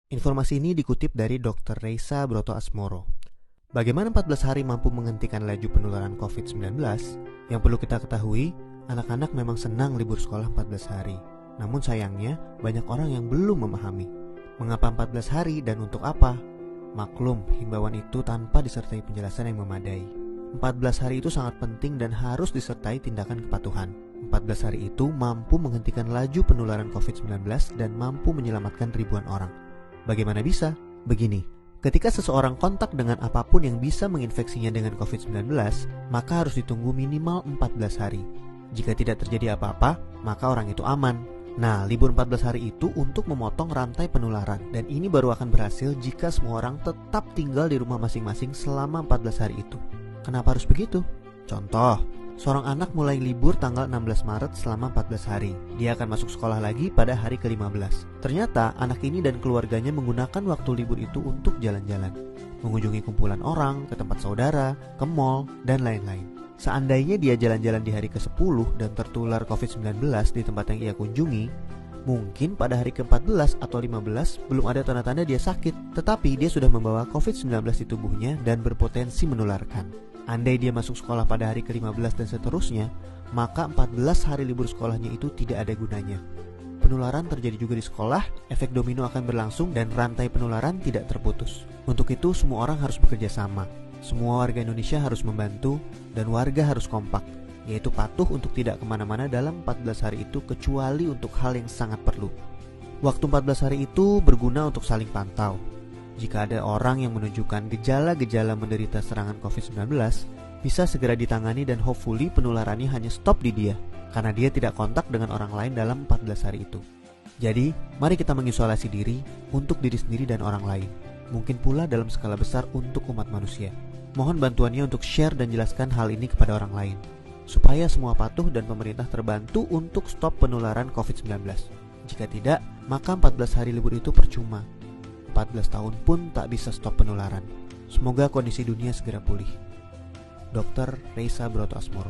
Informasi ini dikutip dari Dr. Reisa Broto Asmoro. Bagaimana 14 hari mampu menghentikan laju penularan COVID-19? Yang perlu kita ketahui, anak-anak memang senang libur sekolah 14 hari. Namun sayangnya, banyak orang yang belum memahami. Mengapa 14 hari dan untuk apa? Maklum, himbauan itu tanpa disertai penjelasan yang memadai. 14 hari itu sangat penting dan harus disertai tindakan kepatuhan. 14 hari itu mampu menghentikan laju penularan COVID-19 dan mampu menyelamatkan ribuan orang. Bagaimana bisa? Begini, ketika seseorang kontak dengan apapun yang bisa menginfeksinya dengan COVID-19, maka harus ditunggu minimal 14 hari. Jika tidak terjadi apa-apa, maka orang itu aman. Nah, libur 14 hari itu untuk memotong rantai penularan, dan ini baru akan berhasil jika semua orang tetap tinggal di rumah masing-masing selama 14 hari itu. Kenapa harus begitu? Contoh, seorang anak mulai libur tanggal 16 Maret selama 14 hari. Dia akan masuk sekolah lagi pada hari ke-15. Ternyata anak ini dan keluarganya menggunakan waktu libur itu untuk jalan-jalan, mengunjungi kumpulan orang, ke tempat saudara, ke mall, dan lain-lain. Seandainya dia jalan-jalan di hari ke-10 dan tertular COVID-19 di tempat yang ia kunjungi, mungkin pada hari ke-14 atau 15 belum ada tanda-tanda dia sakit, tetapi dia sudah membawa COVID-19 di tubuhnya dan berpotensi menularkan. Andai dia masuk sekolah pada hari ke-15 dan seterusnya, maka 14 hari libur sekolahnya itu tidak ada gunanya. Penularan terjadi juga di sekolah, efek domino akan berlangsung dan rantai penularan tidak terputus. Untuk itu semua orang harus bekerja sama. Semua warga Indonesia harus membantu dan warga harus kompak, yaitu patuh untuk tidak kemana-mana dalam 14 hari itu kecuali untuk hal yang sangat perlu. Waktu 14 hari itu berguna untuk saling pantau. Jika ada orang yang menunjukkan gejala-gejala menderita serangan COVID-19, bisa segera ditangani dan hopefully penularannya hanya stop di dia, karena dia tidak kontak dengan orang lain dalam 14 hari itu. Jadi, mari kita mengisolasi diri untuk diri sendiri dan orang lain. Mungkin pula dalam skala besar untuk umat manusia. Mohon bantuannya untuk share dan jelaskan hal ini kepada orang lain, supaya semua patuh dan pemerintah terbantu untuk stop penularan COVID-19. Jika tidak, maka 14 hari libur itu percuma. 14 tahun pun tak bisa stop penularan. Semoga kondisi dunia segera pulih. Dr. Reisa Broto Asmoro.